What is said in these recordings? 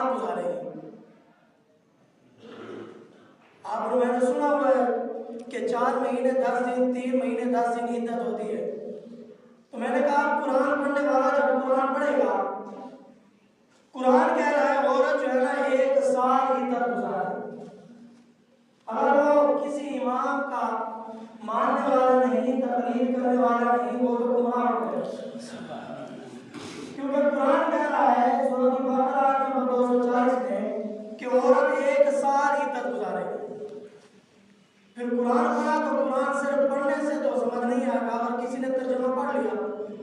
رات گزارے گی۔ آپ نے میں نے سنا ہوا ہے کہ 4 مہینے 10 دن 3 مہینے 10 دن عدت ہوتی ہے، تو میں نے کہا قرآن پڑھنے والا جب قرآن پڑھے گا، قرآن کہہ رہا ہے عورت جو ہے نا 1 سال عدت گزارے، اگر وہ کسی امام کا ماننے والا نہیں، تقلید کرنے والا نہیں، وہ تو گمراہ ہو گئے، کیونکہ قرآن کہہ رہا ہے سورۃ البقرہ نمبر 240 میں کہ عورت 1 سال عدت گزارے گی۔ پھر قرآن پڑھا تو قرآن صرف پڑھنے سے تو سمجھ نہیں آئے گا، اگر کسی نے ترجمہ پڑھ لیا،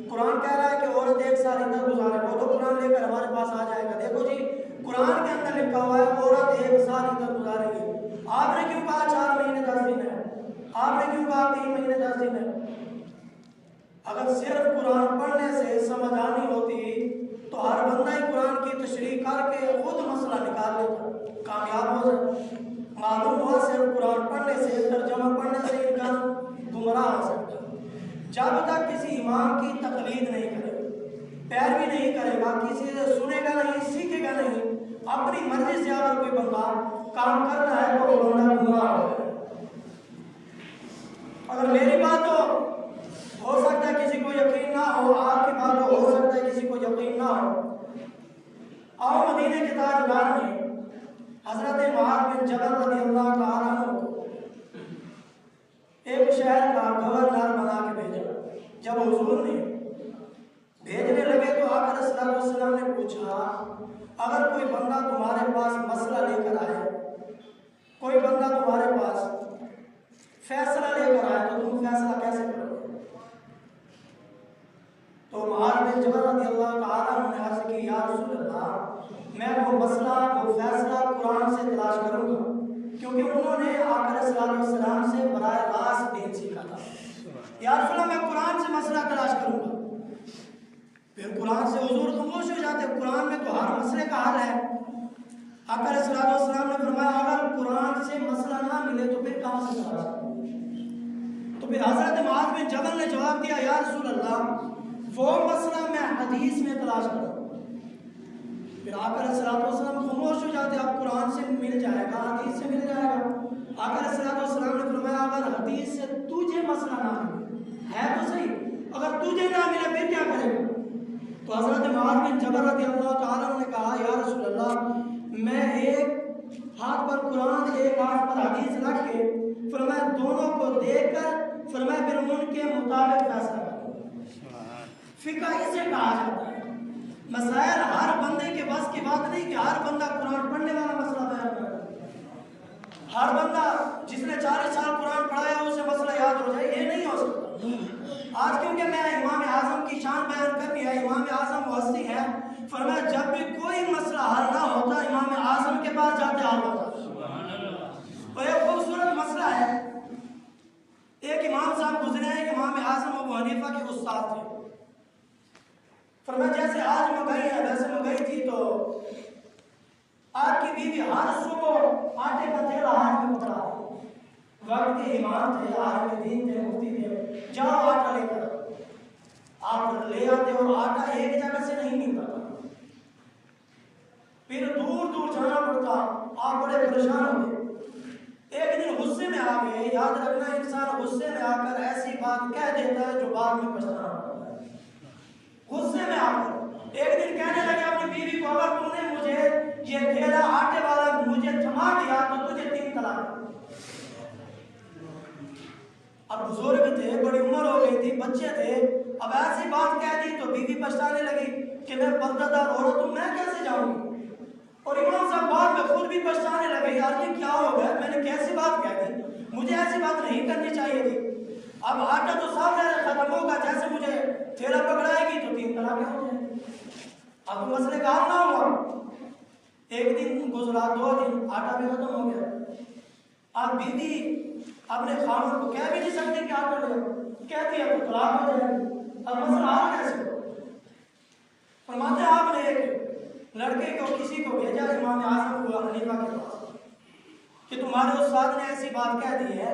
قرآن کہہ رہا ہے کہ عورت 1 سال عدت گزارے، وہ تو قرآن لے کر ہمارے پاس آ جائے گا، دیکھو جی قرآن کے اندر لکھا ہوا ہے عورت 1 سال عدت گزارے گی، آپ نے کیوں کہا 4 مہینے 10 دن ہے؟ آپ نے کیوں کہا 3 مہینے 10 دن ہے؟ اگر صرف قرآن پڑھنے سے سمجھ آنی ہوتی تو ہر بندہ ہی قرآن کی تشریح کر کے خود مسئلہ نکال لیتا، کامیاب ہو جائے۔ معلوم ہوا صرف قرآن پڑھنے سے، ترجمہ پڑھنے سے انسان گمراہ ہو سکتا ہے۔ جب تک کسی امام کی تقلید نہیں کرے گا، پیروی نہیں کرے گا، کسی سے سنے گا نہیں، سیکھے گا نہیں، اپنی مرضی سے اگر کوئی بندہ کام کرتا ہے تو وہ بندہ گمراہ ہو جائے۔ اگر میری بات ہو سکتا ہے کسی کو یقین نہ ہو، آپ کی بات ہو سکتا ہے کسی کو یقین نہ ہو۔ آؤ مدینے کے تاجدار نے حضرت معاذ بن جبل رضی اللہ تعالیٰ عنہ کو ایک شہر کا گورنر بنا کے بھیجا۔ جب حضور نے بھیجنے لگے تو آقا صلی اللہ علیہ وسلم نے پوچھا، اگر کوئی بندہ تمہارے پاس مسئلہ لے کر آئے، کوئی بندہ تمہارے پاس فیصلہ لے کر آئے تو تم فیصلہ کیسے کرو گے؟ تو معاذ بن جبل رضی اللہ تعالیٰ عنہ نے عرض کی، یا رسول اللہ، میں وہ مسئلہ وہ فیصلہ قرآن سے تلاش کروں گا، کیونکہ انہوں نے آقا صلی اللہ علیہ وسلم سے براہ راست دین سیکھا تھا۔ یا رسول اللہ، میں قرآن سے مسئلہ تلاش کروں گا۔ پھر قرآن سے حضور خاموش ہو جاتے، قرآن میں تو ہر مسئلے کا حل ہے۔ آقا صلی اللہ علیہ وسلم نے فرمایا، اگر قرآن سے مسئلہ نہ ملے تو پھر کہاں سے تلاش کروں؟ تو پھر حضرت معاذ بن جبل نے جواب دیا، یا رسول اللہ، وہ مسئلہ میں حدیث میں تلاش کروں۔ پھر آقا صلی اللہ علیہ وسلم خاموش ہو جاتے، اب قرآن سے مل جائے گا، حدیث سے مل جائے گا۔ آقا صلی اللہ علیہ وسلم نے فرمایا، اگر حدیث سے تجھے مسئلہ نہ ملے، ہے تو صحیح، اگر تجھے نہ ملے پھر کیا کرے گا؟ تو حضرت معاذ بن جبل رضی اللہ تعالیٰ نے کہا، یا رسول اللہ، میں ایک ہاتھ پر قرآن ایک ہاتھ پر حدیث رکھ کے فرمایا دونوں کو دیکھ کر فرمایا پھر ان کے مطابق فیصلہ کروں۔ فقہ اسے کہا جاتا ہے۔ مسائل ہر بندے کے بس کی بات نہیں کہ ہر بندہ قرآن پڑھنے والا مسئلہ بیان کرے، ہر بندہ جس نے 40 سال قرآن پڑھا ہے اسے مسئلہ یاد ہو جائے، یہ نہیں ہو سکتا۔ آج کیونکہ میں امام اعظم کی شان بیان کرنی ہے، امام اعظم وہ ہستی ہے، فرمایا جب بھی کوئی مسئلہ حل نہ ہوتا امام اعظم کے پاس جاتے حل ہوتا۔ اور ایک خوبصورت مسئلہ ہے، ایک امام صاحب گزرے ہیں، ایک امام اعظم ابو حنیفہ کے استاد تھے۔ فرمایا جیسے آج مگئی ہے ویسے مگئی تھی تو آپ کی بیوی ہر صبح آٹے کا تھیلا ہاتھ میں پکڑا، وقت کے امام تھے، عالم دین تھے، مفتی تھے، جاؤ آٹا لے کر آپ لے آتے، اور آٹا ایک جگہ سے نہیں ملتا تھا، پھر دور دور جانا پڑتا، آپ بڑے پریشان ہوتے۔ ایک دن غصے میں آ گئے، یاد رکھنا انسان غصے میں آ کر ایسی بات کہہ دیتا ہے جو بعد میں پچھتانا پڑتا ہے۔ غصے میں آ کر ایک دن کہنے لگے اپنی بیوی کو، اگر تم نے مجھے یہ تھیلا آٹے والا مجھے تھما دیا تو تجھے 3 طلاق۔ اب بزرگ تھے، بڑی عمر ہو گئی تھی، بچے تھے، اب ایسی بات کہہ دی تو بیوی پچھتانے لگی کہ میں پردہ دار عورت ہوں، میں کیسے جاؤں گی؟ اور امام صاحب بعد میں خود بھی پچھتانے لگے، یار یہ کیا ہو گیا، میں نے کیسی بات کہہ دی، مجھے ایسی بات نہیں کرنی چاہیے تھی۔ اب آٹا تو صاف ختم ہوگا، جیسے مجھے تھیلا پکڑائے گی تو 3 طلاقیں ہو جائیں۔ اب مسئلے کا حل نہ ہوا، ایک دن گزرا، 2 دن، آٹا بھی ختم ہو گیا۔ اب بیوی اپنے خاوند کو کہہ بھی نہیں سکتی کہ آٹا لے، کہتی ہے تو طلاق ہو جائے گی، اب مسئلہ حل کیسے ہو؟ فرماتے ہیں آپ نے ایک لڑکے کو کسی کو بھیجا امام اعظم ابو حنیفہ کے پاس کہ تمہارے استاد نے ایسی بات کہہ دی ہے،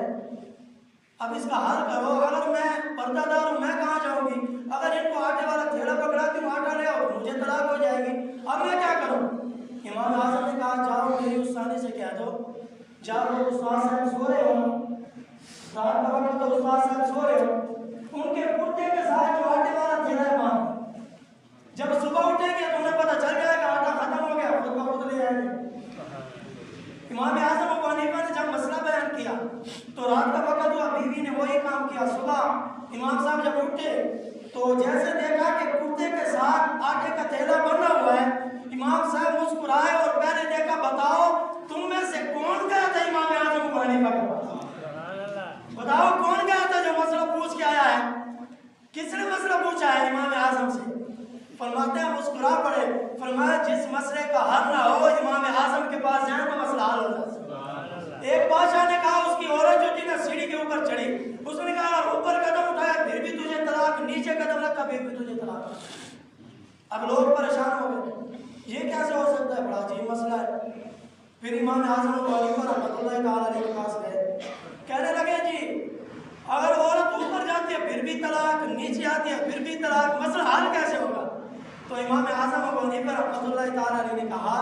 اب اس کا حل کرو، اگر میں پردہ دار ہوں میں کہاں جاؤں گی، اگر ان کو آٹے والا تھیلا پکڑا کہ آٹا لے آؤ تو مجھے طلاق ہو جائے گی، اب میں کیا کروں؟ امام کہہ دو جب وہ استاد صاحب سو رہے ہوں، رات کا وقت تو استاد صاحب سو رہے ہوں، ان کے کرتے کے ساتھ جو آٹے والا تھیلا ہے باندھ، جب صبح اٹھیں گے تو انہیں پتہ چل جائے گا آٹا ختم ہو گیا، خود بخود لے آئیں گے۔ امام اعظم ابو حنیفہ نے جب مسئلہ بیان کیا تو رات کا وقت ہوا، بیوی نے وہی کام کیا۔ صبح امام صاحب جب اٹھے تو جیسے دیکھا کہ کرتے کے ساتھ آٹے کا تھیلا بنا ہوا ہے، امام صاحب مسکرائے اور پہلے دیکھا بتاؤ تم میں سے کون گیا تھا امام اعظم ابو حنیفہ کے پاس؟ بتاؤ کون گیا تھا جو مسئلہ پوچھ کے آیا ہے؟ کس نے مسئلہ پوچھا ہے امام اعظم سے؟ فرماتے ہیں مسکرا پڑے، فرمایا جس مسئلے کا حل نہ ہو امام اعظم کے پاس جائیں تو مسئلہ حل ہو جاتا۔ ایک بادشاہ نے کہا اس کی عورت جو تھی نا سیڑھی کے اوپر چڑھی، اس نے کہا اوپر قدم اٹھایا پھر بھی تجھے طلاق، نیچے قدم رکھا پھر بھی تجھے طلاق۔ اب لوگ پریشان ہو گئے، یہ کیسے ہو سکتا ہے، بڑا عجیب مسئلہ ہے۔ پھر امام اعظم ابو حنیفہ رحمۃ اللہ تعالیٰ علیہ کے پاس گئے، کہنے لگے جی اگر عورت اوپر جاتی ہے پھر بھی طلاق، نیچے آتی ہے پھر بھی طلاق، مسئلہ حل کیسے ہوگا؟ تو امام اعظم ابو حنیفہ رحمۃ اللہ تعالیٰ علیہ نے کہا،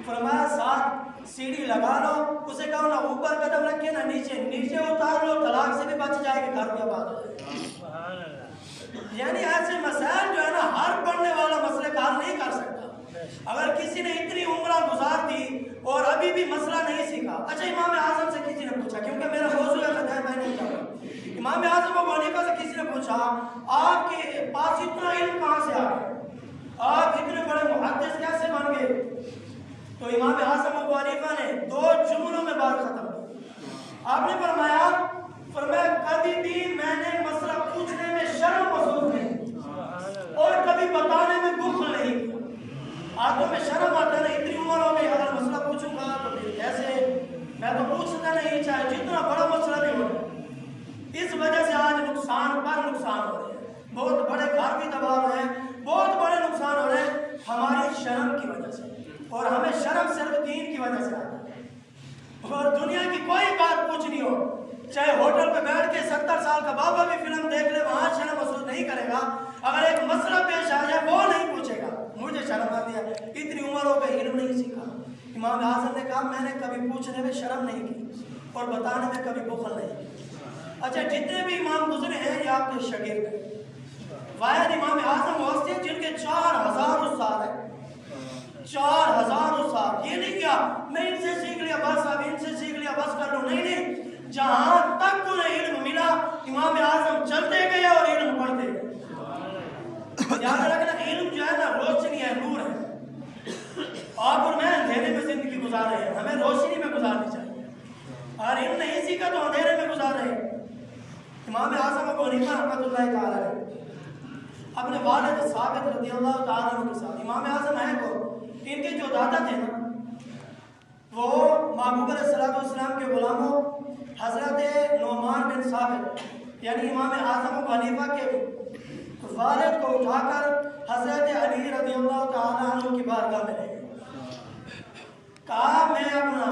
فرمایا ساتھ سیڑھی لگا لو، اسے کہو نہ اوپر قدم رکھے نہ نیچے، نیچے اتار لو، طلاق سے بھی بچ جائے گی، گھر بھی آباد ہو جائے گی۔ یعنی ایسے مسائل جو ہے نا ہر پڑھنے والا مسئلے کا حل نہیں کر سکتا۔ اگر کسی نے اتنی عمرہ گزار دی اور ابھی بھی مسئلہ نہیں سیکھا، اچھا امام اعظم سے کسی نے پوچھا، کیونکہ میرا موضوع ہے میں نہیں کہا، امام اعظم ابو حنیفہ سے کسی نے پوچھا آپ کے پاس اتنا علم کہاں سے آ گیا، آپ اتنے بڑے محدث کیسے بن گئے؟ تو امام اعظم ابو حنیفہ نے 2 جملوں میں بات ختم کی۔ آپ نے فرمایا کبھی بھی میں نے مسئلہ پوچھنے میں شرم محسوس نہیں اور کبھی بتانے میں بخل نہیں کیا۔ آدھوں میں شرم آتا ہے، اتنی عمر ہو گئی اگر مسئلہ پوچھوں گا تو پھر کیسے، میں تو پوچھتا نہیں چاہے جتنا بڑا مسئلہ بھی ہو۔ اس وجہ سے آج نقصان پر نقصان ہو رہے ہیں، بہت بڑے گھر بھی تباہ ہو رہے ہیں، بہت بڑے نقصان ہو رہے ہیں ہماری شرم کی وجہ سے، اور ہمیں شرم صرف دین کی وجہ سے آتا ہے۔ اور دنیا کی کوئی بات پوچھنی ہو، چاہے ہوٹل پہ بیٹھ کے 70 سال کا بابا بھی فلم دیکھ لے، وہاں شرم محسوس نہیں کرے گا۔ اگر ایک مسئلہ پیش آ جائے وہ نہیں پوچھے گا، مجھے شرم آتی ہے، اتنی عمر ہو گئی علم نہیں سیکھا۔ امام اعظم نے کہا میں نے کبھی پوچھنے میں شرم نہیں کی اور بتانے میں کبھی بخل نہیں کی۔ اچھا جتنے بھی امام گزرے ہیں یہ آپ کے شاگرد ہیں، واحد امام اعظم وہ ہستی جن کے 4000 استاد ہیں، 4000 استاد۔ یہ نہیں کیا میں ان سے سیکھ لیا بس، اب ان سے سیکھ لیا بس کر لوں، نہیں، جہاں تک انہیں علم ملا امام اعظم چلتے گئے اور علم پڑھتے گئے۔ یاد رکھنا علم جو ہے نا روشنی ہے، نور ہے، آپ اور میں اندھیرے میں زندگی گزار رہے ہیں، ہمیں روشنی میں گزارنی چاہیے، اور علم نہیں سیکھا تو اندھیرے میں گزار رہے ہیں۔ امام اعظم ابو حنیفہ رحمۃ اللہ تعالیٰ علیہ اپنے والد ثابت رضی اللہ تعالیٰ عنہ کے ساتھ، امام اعظم ہیں کو ان کے جو دادا تھے نا وہ محبوب علیہ الصلوۃ والسلام کے غلاموں حضرت نعمان بن ثابت یعنی امام اعظم ابو حنیفہ کے والد کو اٹھا کر حضرت علی رضی اللہ تعالیٰ عنہ کی بارگاہ میں لے گئے، کہا میں اپنا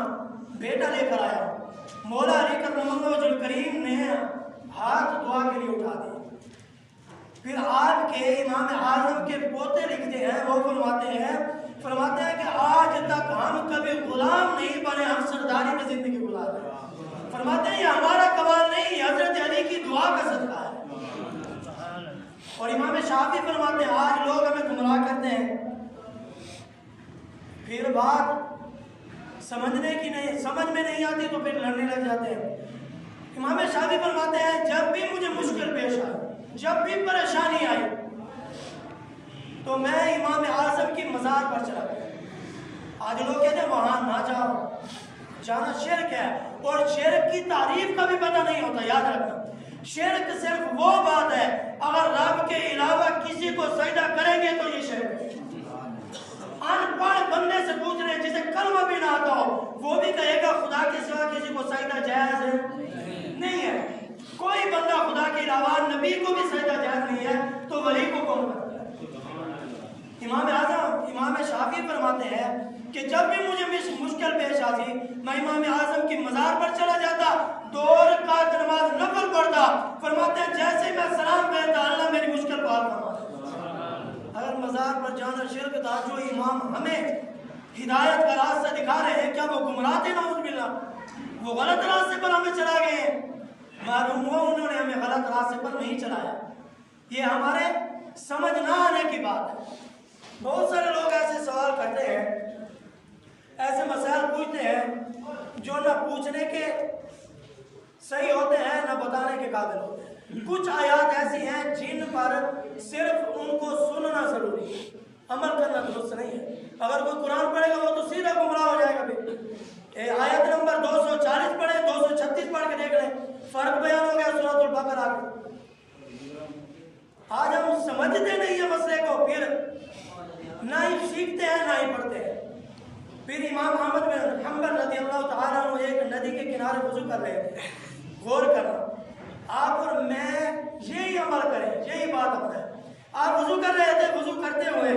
بیٹا لے کر آیا ہوں۔ مولا علی کرم اللہ وجہ الکریم نے ہاتھ دعا کے لیے اٹھا دیا۔ پھر آپ کے امام اعظم کے پوتے لکھتے ہیں، وہ فرماتے ہیں کہ آج تک ہم کبھی غلام نہیں بنے، ہم سرداری میں زندگی گزار رہے ہیں۔ فرماتے ہیں یہ ہمارا کمال نہیں، یہ حضرت علی کی دعا کا صدقہ ہے۔ اور امام شافعی فرماتے ہیں آج لوگ ہمیں گمراہ کرتے ہیں، پھر بات سمجھ میں نہیں آتی تو پھر لڑنے لگ جاتے ہیں۔ امام شافعی فرماتے ہیں جب بھی مجھے مشکل پیش آئی، جب بھی پریشانی آئی تو میں امام اعظم کی مزار پر چلا گیا۔ آج لوگ کہتے ہیں وہاں نہ جاؤ، جانا شرک ہے، اور شرک کی تعریف کا بھی پتہ نہیں ہوتا۔ یاد رکھنا شرک صرف وہ بات ہے اگر رب کے علاوہ کسی کو سجدہ کریں گے تو یہ شرک ہے۔ ان پڑھ بندے سے پوچھ رہے جسے کلمہ بھی نہ آتا ہو وہ بھی کہے گا خدا کے سوا کسی کو سجدہ جائز ہے نہیں ہے۔ کوئی بندہ خدا کے علاوہ نبی کو بھی سجدہ جائز نہیں ہے تو ولی کو کون کرتا ہے؟ امام شافعی فرماتے ہیں کہ جب بھی مجھے مشکل پیش آتی میں امام اعظم کی مزار پر چلا جاتا، 2 رکعت نماز نفل پڑھتا۔ فرماتے ہیں جیسے میں سلام کہتا اللہ میری مشکل پار فرما دیتا۔ اگر مزار پر جانا شرک تھا، جو امام ہمیں ہدایت کا راستہ دکھا دکھا رہے ہیں، کیا وہ گمراہ تھے؟ نعوذ باللہ، وہ غلط راستے پر ہمیں چلا گئے ہیں؟ معلوم ہو انہوں نے ہمیں غلط راستے پر نہیں چلایا، یہ ہمارے سمجھ نہ آنے کی بات ہے۔ بہت سارے لوگ ایسے سوال کرتے ہیں، ایسے مسائل پوچھتے ہیں جو نہ پوچھنے کے صحیح ہوتے ہیں نہ بتانے کے قابل ہوتے ہیں۔ کچھ آیات ایسی ہیں جن پر صرف ان کو سننا ضروری ہے، عمل کرنا درست نہیں ہے۔ اگر کوئی قرآن پڑھے گا وہ تو سیدھا گمراہ ہو جائے گا۔ بھی آیت نمبر 240 پڑھے، 236 پڑھ کے دیکھ لیں، فرق بیان ہو گیا سورۃ البقرہ کا۔ آج ہم سمجھتے نہیں ہیں مسئلے کو، پھر نہ ہی سیکھتے ہیں نہ ہی پڑھتے ہیں۔ پھر امام احمد بن حنبل رضی اللہ تعالیٰ عنہ ایک ندی کے کنارے وضو کر رہے تھے۔ غور کرنا، آپ اور میں یہی عمل کریں، یہی بات اپنائیں۔ آپ وضو کر رہے تھے، وضو کرتے ہوئے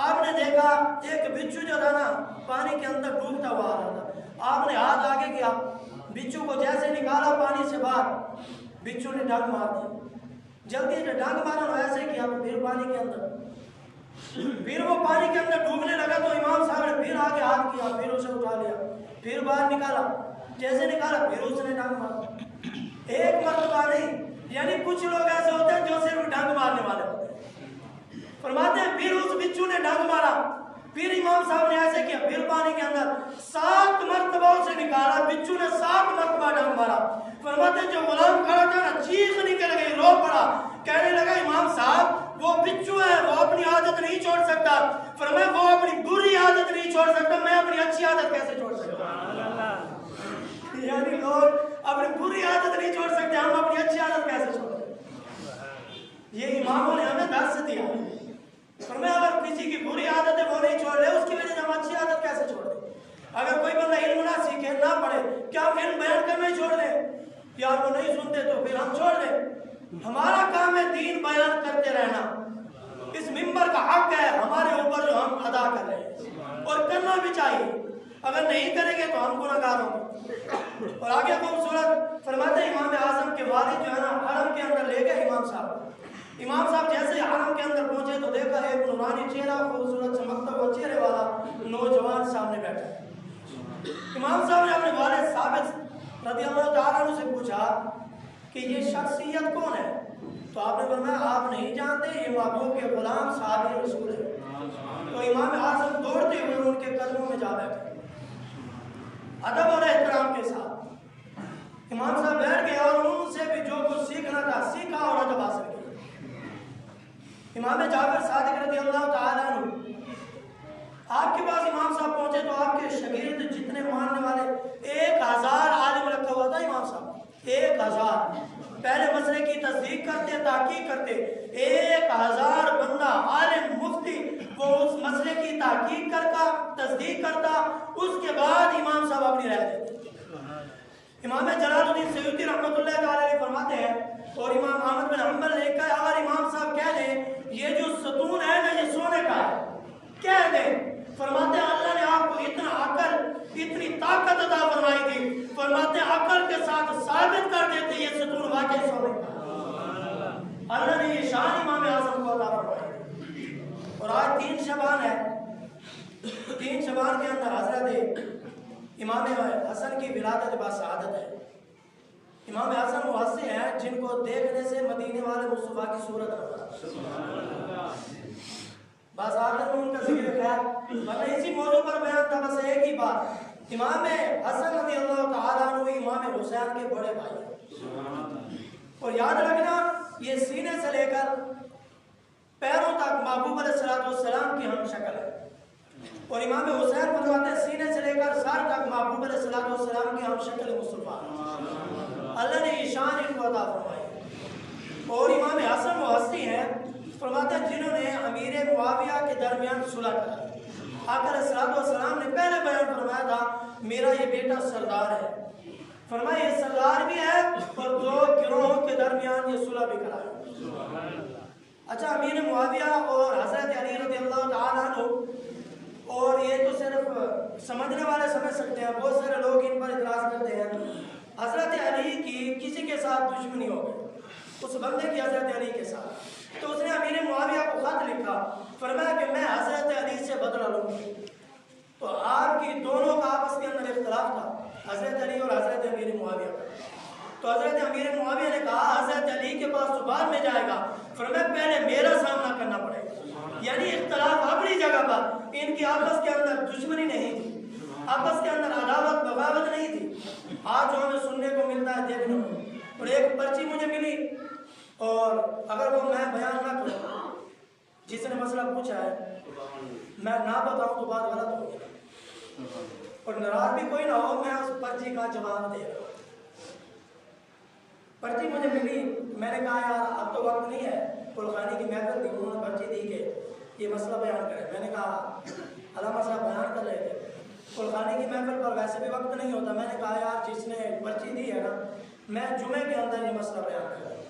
آپ نے دیکھا ایک بچھو جو تھا نا پانی کے اندر ڈوبتا ہوا آ رہا تھا۔ آپ نے ہاتھ آگے کیا، بچھو کو جیسے نکالا پانی سے باہر، بچھو نے ڈنگ مار دی۔ جلدی سے ڈنگ مارا، ویسے کیا پھر پانی کے اندر، پھر وہ پانی کے اندر ڈوبنے لگا تو امام صاحب نے پھر آگے ہاتھ کیا، پھر اسے اٹھا لیا، پھر باہر نکالا، جیسے نکالا پھر اس نے ڈنگ مارا۔ ایک مرتبہ نہیں، یعنی کچھ لوگ ایسے ہوتے ہیں جو صرف ڈنگ مارنے والے ہوتے ہیں۔ فرماتے ہیں پھر اس بچھو نے ڈنگ مارا، پھر امام صاحب نے ایسے کیا، پھر پانی کے اندر 7 مرتبہ اسے نکالا، بچھو نے 7 مرتبہ ڈنگ مارا۔ فرماتے ہیں جو غلام کھڑا تھا نا چیخ نکل گئی، رو پڑا، کہنے لگا امام صاحب وہ بچھو ہے، وہ اپنی عادت نہیں چھوڑ سکتا۔ فرمایا وہ اپنی بری عادت نہیں چھوڑ سکتا، میں اپنی اچھی عادت کیسے چھوڑ سکتا؟ یعنی لوگ اپنی بری عادت نہیں چھوڑ سکتے، ہم اپنی اچھی عادت کیسے چھوڑ سکتے؟ یہ اماموں نے ہمیں درس دیا۔ فرمایا اگر کسی کی بری عادت ہے وہ نہیں چھوڑ لے، اس کی وجہ سے ہم اچھی عادت کیسے چھوڑ دیں؟ اگر کوئی بندہ علم نہ سیکھے نہ پڑھے، کیا ہم علم بیان کرنا ہی چھوڑ دیں؟ یار وہ نہیں سنتے تو پھر ہم چھوڑ دیں؟ ہمارا کام ہے دین بیان کرتے رہنا، اس منبر کا حق ہے ہمارے اوپر جو ہم ادا کر رہے ہیں، اور کرنا بھی چاہیے۔ اگر نہیں کریں گے تو ہم گناہگار ہوں گے۔ اور آگے خوبصورت فرماتے ہیں امام اعظم کے والد جو ہے نا حرم کے اندر لے گئے امام صاحب۔ امام صاحب جیسے حرم کے اندر پہنچے تو دیکھا ایک نورانی چہرہ خوبصورت چمکتا ہوا چہرے والا نوجوان سامنے بیٹھا۔ امام صاحب نے اپنے والد ثابت رضی اللہ تعالیٰ عنہ سے پوچھا کہ یہ شخصیت کون ہے؟ تو آپ نے فرمایا آپ نہیں جانتے، یہ محبوب کے غلام صحابی رسول ہے۔ تو امام اعظم دوڑتے ہوئے ان کے قدموں میں جا بیٹھے، ادب اور احترام کے ساتھ۔ امام صاحب بیٹھ گئے اور ان سے بھی جو کچھ سیکھنا تھا سیکھا اور ادب حاصل کیا۔ امام جعفر صادق رضی اللہ تعالیٰ عنہ آپ کے پاس امام صاحب پہنچے تو آپ کے شاگرد جتنے ماننے والے 1000 عالم رکھا ہوا تھا امام صاحب، 1000 پہلے مسئلے کی تصدیق کرتے، تحقیق کرتے، 1000 بندہ عالم مفتی وہ اس مسئلے کی تحقیق کرتا، تصدیق کرتا، اس کے بعد امام صاحب اپنی رائے دیتے۔ امام جلال الدین سیوطی رحمۃ اللہ علیہ فرماتے ہیں، اور امام احمد بن حنبل نے کہا اگر امام صاحب کہہ دیں یہ جو ستون ہے نا یہ سونے کا ہے، کہہ دیں، فرماتے ہیں اللہ نے آپ کو اتنا عقل، اتنی طاقت عطا فرمائی تھی، فرماتے ہیں عقل کے ساتھ ثابت کر دیتے یہ ستون واقعی سونے کا۔ اللہ نے یہ شان امام اعظم کو عطا فرمائی۔ اور آج 3 شعبان ہے، 3 شعبان کے اندر حضرت امام حسن کی ولادت باسعادت ہے۔ امام حسن وہ حسن ہیں جن کو دیکھنے سے مدینے والے مصطفیٰ کی صورت رہا۔ بس آخر میں ان کا ذکر خیر، ورنہ اسی موضوع پر بیان تھا بس ایک ہی بات، امام حسن رضی اللہ تعالیٰ عنہ امام حسین کے بڑے بھائی ہیں۔ اور یاد رکھنا یہ سینے سے لے کر پیروں تک محبوب علیہ السلام کی ہم شکل ہے، اور امام حسین فرماتے ہیں سینے سے لے کر سر تک محبوب علیہ السلام کی ہم شکل مصطفیٰ، اللہ نے یہ شان ان کو عطا فرمائی۔ اور امام حسن وہ ہستی ہیں فرماتے ہیں جنہوں نے امیر معاویہ کے درمیان صلح کرائی۔ آقا علیہ السلام نے پہلے بیان فرمایا تھا میرا یہ بیٹا سردار ہے، فرمایا یہ سردار بھی ہے اور 2 گروہوں کے درمیان یہ صلح بھی کرائی۔ اچھا امیر معاویہ اور حضرت علی رضی اللہ تعالیٰ عنہ، اور یہ تو صرف سمجھنے والے سمجھ سکتے ہیں، بہت سارے لوگ ان پر اعتراض کرتے ہیں۔ حضرت علی کی کسی کے ساتھ دشمنی ہو گئی، اس بندے کی حضرت علی کے ساتھ، تو اس نے امیر معاویہ کو خط لکھا، فرمایا کہ میں حضرت علی سے بدلہ لوں گا۔ تو آپ کی دونوں حضرت علی اور حضرت امیر معاویہ کا۔ تو حضرت امیر معاویہ نے کہا حضرت علی کے پاس تو بعد میں جائے گا، فرمایا پہلے میرا سامنا کرنا پڑے گا۔ یعنی اختلاف اپنی جگہ پر، ان کی آپس کے اندر دشمنی نہیں تھی، آپس کے اندر عداوت بغاوت نہیں تھی۔ آج جو ہمیں سننے کو ملتا ہے دیکھنے کو، اور ایک پرچی مجھے ملی، اور اگر وہ میں بیان نہ کروں، جس نے مسئلہ پوچھا ہے میں نہ بتاؤں تو بات غلط ہوگی، اور ناراض بھی کوئی نہ ہو، میں اس پرچی کا جواب دے رہا ہوں۔ پرچی مجھے ملی، میں نے کہا یار اب تو وقت نہیں ہے، کلخانی کی محفل تھی، انہوں نے پرچی دی کہ یہ مسئلہ بیان کرے۔ میں نے کہا علامہ صاحب بیان کر رہے تھے، کلخانی کی محفل پر ویسے بھی وقت نہیں ہوتا۔ میں نے کہا یار جس نے پرچی دی ہے نا، میں جمعے کے اندر یہ مسئلہ بیان کر رہا ہوں۔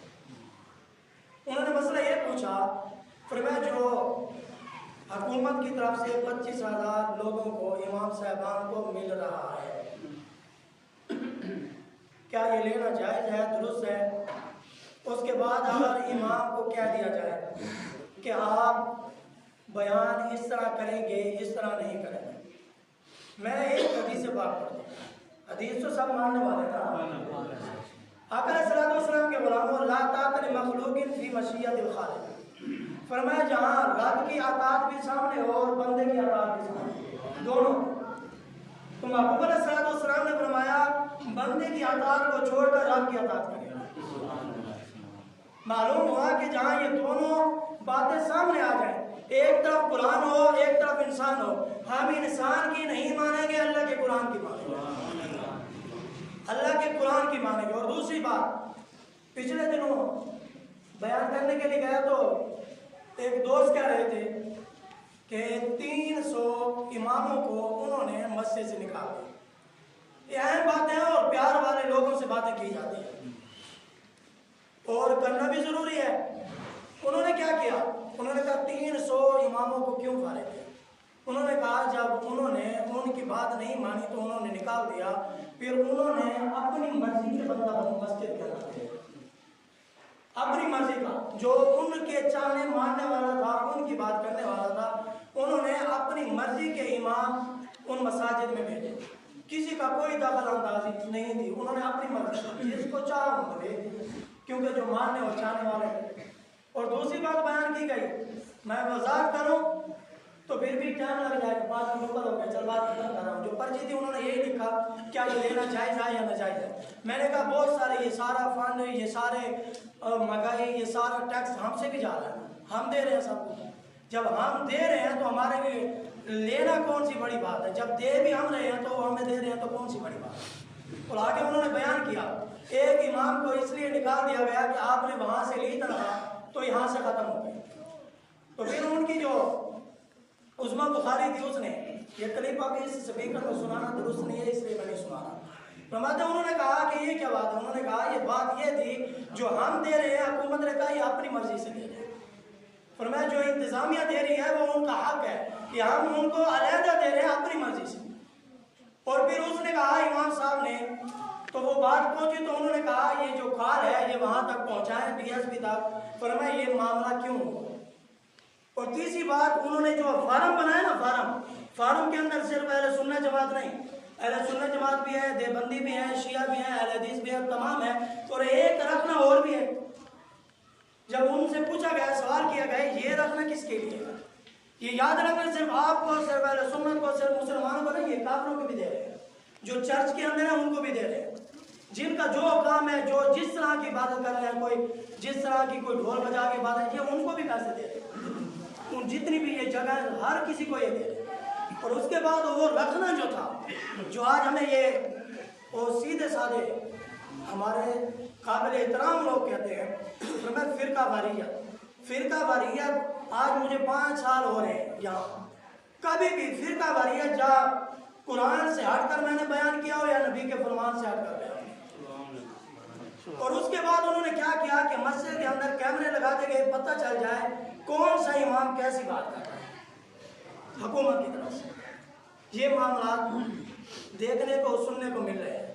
انہوں نے مسئلہ یہ پوچھا، فرمایا جو حکومت کی طرف سے 25,000 لوگوں کو امام صاحبان کو مل رہا ہے، کیا یہ لینا جائز ہے، درست ہے؟ اس کے بعد اگر امام کو کہہ دیا جائے کہ آپ بیان اس طرح کریں گے، اس طرح نہیں کریں گے۔ میں ایک حدیث سے بات کرتا ہوں، حدیث تو سب ماننے والے نا۔ آقا علیہ الصلوۃ والسلام کے غلاموں، لا طاعۃ لمخلوق فی مشیۃ الخالق، فرمایا جہاں رب کی اطاعت بھی سامنے ہو اور بندے کی اطاعت بھی سامنے، دونوں۔ تو محبوب علیہ الصلوۃ والسلام نے فرمایا بندے کی اطاعت کو چھوڑ کر رب کی اطاعت کرے۔ معلوم ہوا کہ جہاں یہ دونوں باتیں سامنے آ جائیں، ایک طرف قرآن ہو ایک طرف انسان ہو، ہم انسان کی نہیں مانیں گے، اللہ کے قرآن کی مانیں گے، اللہ کے قرآن کی مانیں گے۔ اور دوسری بات، پچھلے دنوں بیان کرنے کے لیے گیا تو ایک دوست کہہ رہے تھے کہ 300 اماموں کو انہوں نے مسجد سے نکال دیا۔ یہ اہم باتیں ہیں اور پیار والے لوگوں سے باتیں کی جاتی ہیں اور کرنا بھی ضروری ہے۔ انہوں نے کیا کیا؟ انہوں نے کہا 300 اماموں کو کیوں فارغ کیا؟ انہوں نے کہا جب انہوں نے ان کی بات نہیں مانی تو انہوں نے نکال دیا، پھر انہوں نے اپنی مرضی کے بندہ مسجد کے اندر دیا، اپنی مرضی کا، جو ان کے چاہنے ماننے والا تھا، ان کی بات کرنے والا تھا، انہوں نے اپنی مرضی کے امام ان مساجد میں بھیجے، کسی کا کوئی دخل اندازی نہیں تھی، انہوں نے اپنی مرضی جس کو چاہا ان کو بھیج دیا، کیونکہ جو ماننے اور چاہنے والے تھے۔ اور دوسری بات بیان کی گئی، میں وضاحت کروں تو پھر بھی ٹائم لگ جائے گا، بات مکمل ہو گیا، چل بات ختم کر رہا ہوں۔ جو پرچی تھی انہوں نے یہی لکھا کیا یہ لینا جائز ہے یا ناجائز ہے۔ میں نے کہا بہت سارے یہ سارا فنڈ، یہ سارے مہنگائی، یہ سارا ٹیکس ہم سے بھی جا رہا ہے، ہم دے رہے ہیں سب کچھ۔ جب ہم دے رہے ہیں تو ہمارے لیے لینا کون سی بڑی بات ہے؟ جب دے بھی ہم رہے ہیں تو ہمیں دے رہے ہیں تو کون سی بڑی بات ہے؟ اور آگے انہوں نے بیان کیا ایک امام کو اس لیے نکال دیا گیا کہ آپ نے وہاں سے لی تنخواہ تو یہاں سے ختم ہو گئی۔ تو پھر ان کی جو عظمیٰ بخاری تھی، اس نے یہ کلپ ابھی اس سپیکر کو سنانا درست نہیں ہے، اس لیے میں نہیں سنانا۔ فرماتے انہوں نے کہا کہ یہ کیا بات ہے؟ انہوں نے کہا یہ بات یہ تھی جو ہم دے رہے ہیں، حکومت نے کہا یہ اپنی مرضی سے دے رہے ہیں۔ فرمایا جو انتظامیہ دے رہی ہے وہ ان کا حق ہے کہ ہم ان کو علیحدہ دے رہے ہیں اپنی مرضی سے۔ اور پھر اس نے کہا امام صاحب نے، تو وہ بات پہنچی تو انہوں نے کہا یہ جو کار ہے یہ وہاں تک پہنچائیں ڈی ایس پی تک۔ فرمایا یہ معاملہ کیوں ہوا؟ اور تیسری بات، انہوں نے جو فارم بنایا نا، فارم کے اندر صرف اہل سنت جماعت نہیں، اہل سنت جماعت بھی ہے، دیوبندی بھی ہے، شیعہ بھی ہے، اہل حدیث بھی ہے، تمام ہے، اور ایک رکھنا اور بھی ہے۔ جب ان سے پوچھا گیا، سوال کیا گیا یہ رکھنا کس کے لیے؟ یہ یاد رکھنا صرف آپ کو، صرف اہل سنت کو، صرف مسلمانوں کو نہیں، یہ کافروں کو بھی دے رہے ہیں، جو چرچ کے اندر ہیں ان کو بھی دے رہے ہیں، جن کا جو کام ہے، جو جس طرح کی عبادت کر رہے ہیں، کوئی جس طرح کی کوئی ڈھول بجا کے عبادت، یہ ان کو بھی پیسے دے رہے ہیں، ان جتنی بھی یہ جگہ ہے ہر کسی کو یہ دے رہے ہیں۔ اور اس کے بعد وہ رکھنا جو تھا، جو آج ہمیں یہ وہ سیدھے سادے ہمارے قابل احترام لوگ کہتے ہیں، فرقہ واریت، آج مجھے 5 سال ہو رہے ہیں یہاں، کبھی بھی فرقہ واریت جا قرآن سے ہٹ کر میں نے بیان کیا ہو یا نبی کے فرمان سے ہٹ کر بیان کیا۔ اور اس کے بعد انہوں نے کیا کیا کہ مسجد کے اندر کیمرے لگاتے گئے، پتہ چل جائے کون سا امام کیسی بات کر رہا ہے حکومت کی طرف سے۔ یہ معاملات دیکھنے کو سننے کو مل رہے ہیں،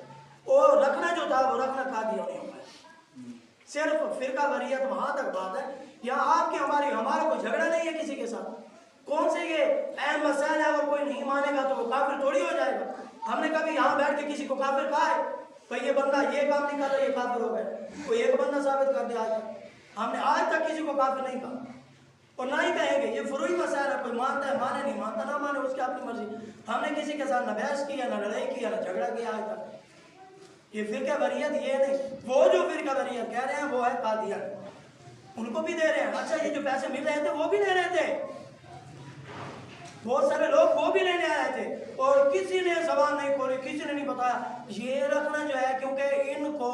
اور رکھنا جو تھا وہ رکھنا قادیانیوں کا ہے، صرف فرقہ واریت وہاں تک بات ہے۔ یہاں آپ کی ہمارا کوئی جھگڑا نہیں ہے کسی کے ساتھ، کون سے یہ اہم مسائل ہے، اگر کوئی نہیں مانے گا تو وہ کافر تھوڑی ہو جائے گا۔ ہم نے کبھی یہاں بیٹھ کے کسی کو کافر کہا ہے؟ بھئی یہ بندہ یہ کام نہیں کر رہا یہ کافر ہو گئے، کوئی ایک بندہ ثابت کر دے آج تک؟ ہم نے آج تک کسی کو کافر نہیں کہا اور نہ ہی کہیں گے۔ یہ فروعی مسائل ہے، کوئی مانتا ہے مانے، نہیں مانتا نہ مانے، اس کی اپنی مرضی۔ ہم نے کسی کے ساتھ نہ بحث کیا، نہ لڑائی کیا، نہ جھگڑا کیا آج تک۔ یہ فرقہ بریت یہ نہیں، وہ جو فرقہ بریت کہہ رہے ہیں وہ ہے قادیان، ان کو بھی دے رہے ہیں۔ اچھا یہ جو پیسے مل رہے تھے وہ بھی لے رہے تھے، بہت سارے لوگ وہ بھی لینے آئے تھے اور کسی نے زبان نہیں کھولی، کسی نے نہیں بتایا۔ یہ رکھنا جو ہے کیونکہ ان کو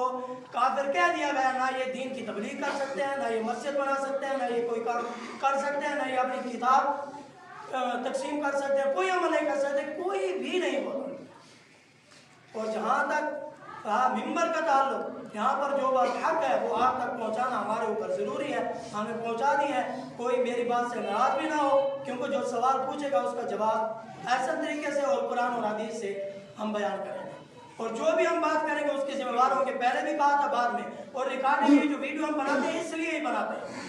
کافر کہہ دیا گیا، نہ یہ دین کی تبلیغ کر سکتے ہیں، نہ یہ مسجد بنا سکتے ہیں، نہ یہ کوئی کام کر سکتے ہیں، نہ یہ اپنی کتاب تقسیم کر سکتے ہیں، کوئی عمل نہیں کر سکتے، کوئی بھی نہیں بولا۔ اور جہاں تک ممبر کا تعلق، یہاں پر جو بات حق ہے وہ آپ تک پہنچانا ہمارے اوپر ضروری ہے، ہمیں پہنچا دی ہے۔ کوئی میری بات سے ناراض بھی نہ ہو، کیونکہ جو سوال پوچھے گا اس کا جواب ایسا طریقے سے اور قرآن اور حدیث سے ہم بیان کریں گے، اور جو بھی ہم بات کریں گے اس کے ذمہ دار ہوں گے۔ پہلے بھی کہا تھا، بعد میں، اور ریکارڈنگ کی جو ویڈیو ہم بناتے ہیں اس لیے ہی بناتے ہیں،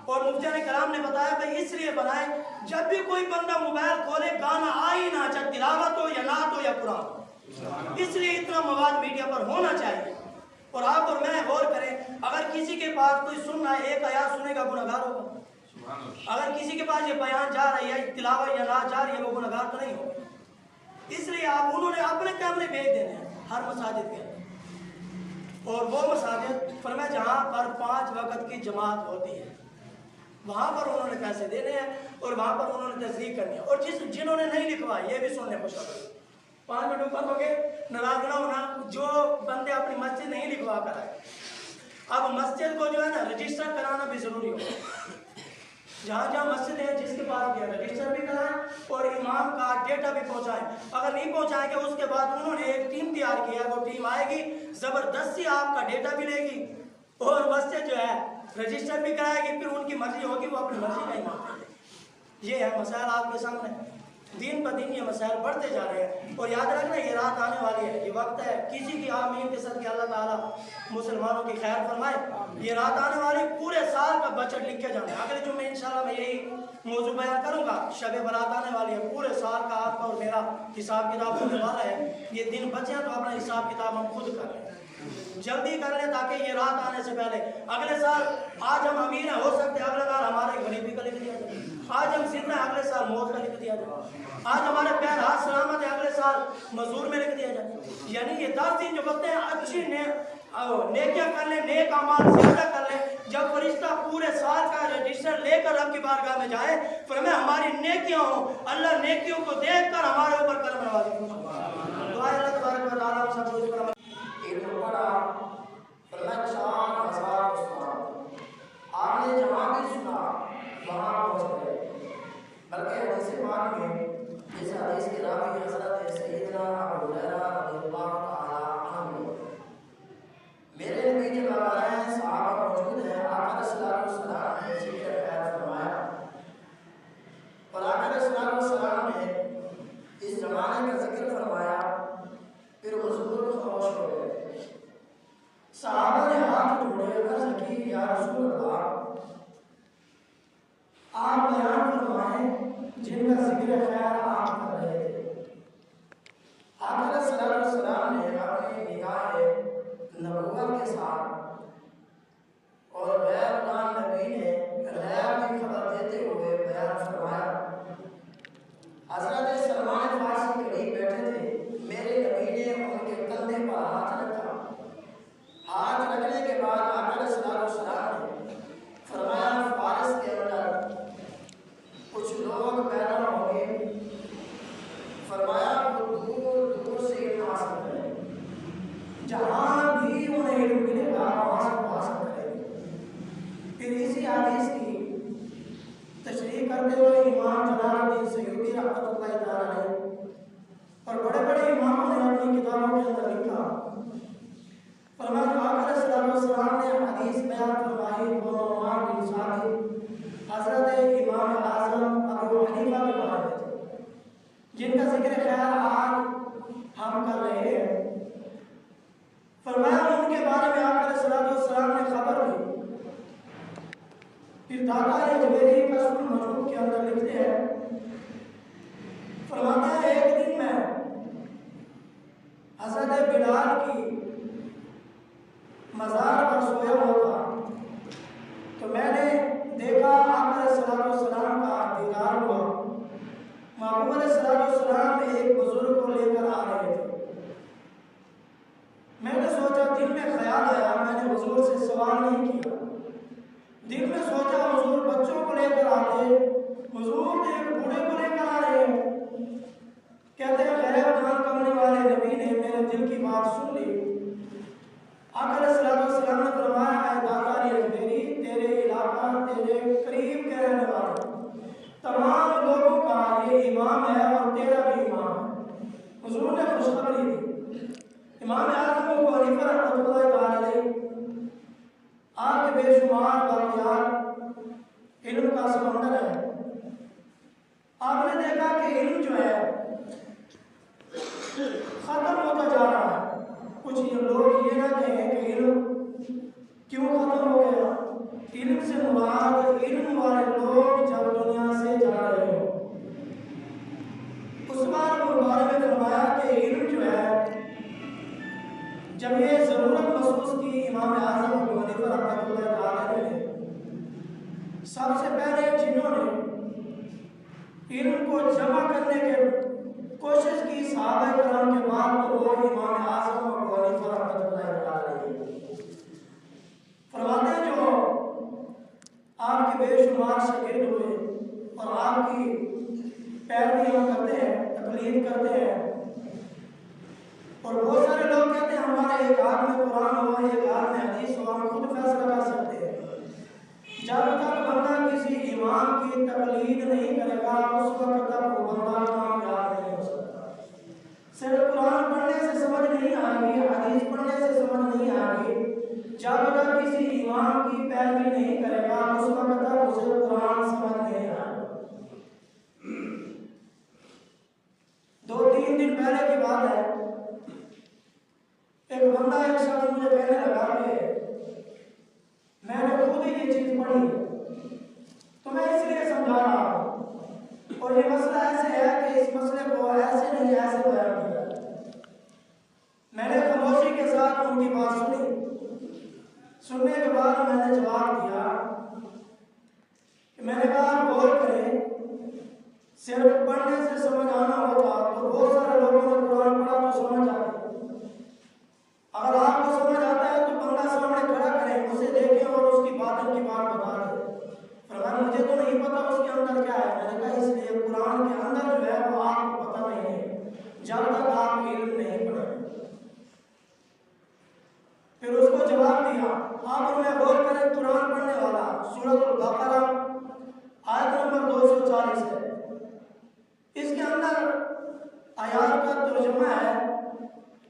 اور مفتیان کرام نے بتایا بھائی اس لیے بنائیں جب بھی کوئی بندہ موبائل کھولے گانا آ ہی نہ، چاہے تلاوت ہو یا نعت ہو یا قرآن ہو، اس لیے اتنا مواد میڈیا پر ہونا چاہیے۔ اور آپ اور میں غور کریں، اگر کسی کے پاس کوئی سننا ہے، ایک آیات سنے گا گناہگار ہوگا؟ اگر کسی کے پاس یہ بیان جا رہا ہے یا تلاوت یا نعت جا رہی ہے وہ گناہگار تو نہیں ہوگا۔ اس لیے انہوں نے اپنے کیمرے بھیج دینے ہیں ہر مساجد کے اندر، اور وہ مساجد فرمایا جہاں پر 5 وقت کی جماعت ہوتی ہے وہاں پر انہوں نے پیسے دینے ہیں اور وہاں پر انہوں نے تصدیق کرنی ہے۔ اور جنہوں نے نہیں لکھوا یہ بھی سننے خوش خبر، 5 منٹ اوپر ہو گئے، ناراض نہ ہونا، جو بندے اپنی مسجد نہیں لکھوا کر آئے، اب مسجد کو جو ہے نا رجسٹر کرانا بھی ضروری ہوگا۔ جہاں جہاں مسجد ہے جس کے پاس بھی رجسٹر بھی کرائیں اور امام کا ڈیٹا بھی پہنچائیں۔ اگر نہیں پہنچائیں گے اس کے بعد انہوں نے ایک ٹیم تیار کی ہے، وہ ٹیم آئے گی زبردستی آپ کا ڈیٹا بھی لے گی اور مسجد جو ہے رجسٹر بھی کرائے گی، پھر ان کی مرضی ہوگی وہ اپنی مرضی کا امام دے گی۔ یہ ہے مسائل آپ کے سامنے، دین پر دین یہ مسائل بڑھتے جا رہے ہیں۔ اور یاد رکھنا یہ رات آنے والی ہے، یہ وقت ہے، کسی کی آمین کے صدقے اللہ تعالیٰ مسلمانوں کی خیر فرمائے۔ یہ رات آنے والی، پورے سال کا بجٹ لکھ کے جانا ہے۔ اگلے جمعے انشاءاللہ میں یہی موضوع بیان کروں گا، شب برات آنے والی ہے، پورے سال کا آپ کا اور میرا حساب کتاب ہونے والا ہے۔ یہ دن بچے ہیں تو اپنا حساب کتاب ہم خود کر لیں، جلدی کر لیں تاکہ یہ رات آنے سے پہلے اگلے سال، آج ہم امیر ہیں، ہو سکتے ہیں اگلے سال ہمارے غریبی کا لکھ دیا جائے، آج ہم زندہ ہیں اگلے سال موت کا لکھ دیا جائے، آج ہمارے پیر ہاتھ سلامت ہے اگلے سال مزدور میں لکھ دیا جائے۔ یعنی یہ 10 دن جو بنتے ہیں اچھی نیکیاں کر لیں، نیک اعمال زیادہ کر لیں، جب فرشتہ پورے سال کا رجسٹر لے کر رب کی بارگاہ میں جائے فرمائے ہماری نیکیاں ہوں، اللہ نیکیوں کو دیکھ کر ہمارے اوپر کرم نوازی فرمائے۔ دعا اللہ تبارک و تعالیٰ ہم سب کو کرم۔ ایک بڑا فرمایا 4000 استاد آپ نے جہاں بھی سنا وہاں پہنچ گئے، بلکہ حدیث پاک میں جس حدیث کے راوی حضرت سیدنا ابو ہریرہ رضی اللہ تعالی عنہ، میرے نبی جب آئے ہیں صحابہ موجود ہیں، آقا صلی اللہ علیہ وسلم نے ذکر خیر فرمایا، اور آقا صلی اللہ علیہ وسلم نے اس زمانے کا ذکر فرمایا، پھر حضور خاموش ہو گئے۔ صحابہ نے ہاتھ جوڑے، عرض کی یا رسول اللہ آپ بیان فرمائیں جن کا ذکر خیر آپ کر رہے تھے۔ آقا صلی اللہ علیہ وسلم نے اپنی نگاہ نبوت کے ساتھ اور غیر دان نبی نے غیر کی خبر دیتے ہوئے بیان فرمایا، حضرت سلمان فارسی قریب بیٹھے تھے، میرے نبی نے ان کے کندھے پر ہاتھ رکھا، ہاتھ رکھنے کے بعد آقا صلی اللہ علیہ وسلم نے فرمایا فارس کے اندر کچھ لوگ پیدا ہوں گے، فرمایا وہ دور دور سے علم حاصل کریں، جہاں بھی انہیں علم ملے گا وہاں سے حاصل کریں گے۔ پھر اسی حدیث کی تشریح کرتے ہوئے امام جلال الدین سیوطی رحمۃ اللہ تعالی علیہ اور بڑے بڑے اماموں نے اپنی کتابوں کے اندر لکھا، فرمایا آقا صلی اللہ علیہ وسلم نے حدیث بیان فرمائی، وہ نعمان بن ثابت حضرت امام اعظم ابو حنیفہ کے بارے میں تھے، جن کا ذکر خیر آج ہم کر رہے ہیں۔ فرمایا ان کے بارے میں آقا صلی اللہ علیہ وسلم نے خبر دی۔ پھر داتا اجمیری کشف المجہوب کے اندر لکھتے ہیں فرماتے ہیں ایک دن میں حضرت بلال کی مزار پر سویا ہوا تھا تو میں نے دیکھا آپ علیہ السلام کا دیدار ہوا۔ محبوب علیہ السلام ایک بزرگ کو لے کر آ رہے تھے۔ میں نے سوچا، دل میں خیال آیا، میں نے حضور سے سوال نہیں کیا، دل میں سوچا حضور بچوں کو لے کر آتے، حضور ایک بوڑھے کو لے کر آ رہے ہیں۔ کہتے ہیں غیب بیان کرنے والے نبی نے میرے دل کی بات سن لی۔ آقا علیہ السلام نے فرمایا، اے داتا میری، تیرے علاقہ تیرے قریب کے رہنے والے تمام لوگوں کا یہ امام ہے اور تیرا بھی امام ہے۔ حضور نے خوشخبری دی۔ امام اعظم ابو حنیفہ رحمۃ اللہ تعالی علیہ، آپ کے بے شمار واقعات علم کا سمندر ہے۔ آپ نے دیکھا کہ علم جو ہے ختم ہوتا جا رہا ہے۔ کچھ لوگ یہ نہ کہیں کہ علم کیوں ختم ہو گیا۔ علم سے مراد علم والے لوگ جب دنیا سے جا رہے ہوں۔ اس بار بارے میں فرمایا کہ علم جو ہے جب یہ ضرورت محسوس کی امام اعظم ابو حنیفہ رحمۃ اللہ تعالی نے، سب سے پہلے جنہوں نے علم کو جمع کرنے کے کوشش کی صحابہ کرام کے بعد، تو وہ امام اعظم ابو حنیفہ رحمۃ اللہ تعالی فرماتے ہیں جو آپ کے بے شمار شاگرد ہوئے اور آپ کی پیروی ہم کرتے ہیں، تقلید کرتے ہیں، اور بہت سارے لوگ کہتے ہیں ہمارے ایک ہاتھ میں قرآن ہو، ایک ہاتھ میں حدیث ہو، ہم خود فیصلہ کر سکتے ہیں۔ جب تک بندہ کسی امام کی تقلید نہیں کرے گا، اس وقت تک وہ بندہ کامیاب نہیں ہو سکتا۔ صرف قرآن پڑھنے سے سمجھ نہیں آئے گی، حدیث پڑھنے سے سمجھ نہیں آئے گی، جب تک کسی امام کی پیروی نہیں کرے گا، اس وقت تک اسے قرآن سمجھ نہیں آئے گا۔ 2-3 دن پہلے کی بات ہے، ایک بندہ ایک شخص مجھے کہنے لگا کہ میں نے خود ہی یہ چیز پڑھی تو میں اس لیے سمجھا رہا ہوں، اور یہ مسئلہ ایسے ہے کہ اس مسئلے کو ایسے نہیں ایسے بیان کیا۔ میں نے خاموشی کے ساتھ ان کی بات سننے کے بعد میں نے جواب دیا کہ میں نے کہا غور کریں، صرف پڑھنے سے سمجھ آنا ہوتا تو بہت سارے لوگوں نے قرآن پڑھا تو سمجھ آتا۔ اگر آپ کو سمجھ آتا ہے تو بندہ سامنے کھڑا کریں، اسے دیکھیں اور اس کی باطن کی بات بتا دیں۔ فرمایا مجھے تو نہیں پتا اس کے اندر کیا ہے۔ میں نے کہا اس لیے قرآن کے اندر جو ہے وہ آپ کو پتہ نہیں ہے جب تک آپ علم نہیں پڑھیں۔ پھر اس کو جواب دیا، آپ ان میں غور کریں، قرآن پڑھنے والا سورۃ البقرہ آیت نمبر 240 ہے، اس کے اندر آیات کا ترجمہ ہے۔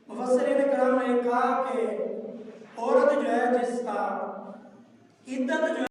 مفسرین کرام نے کہا کہ عورت جو ہے جس کا عدت جو ہے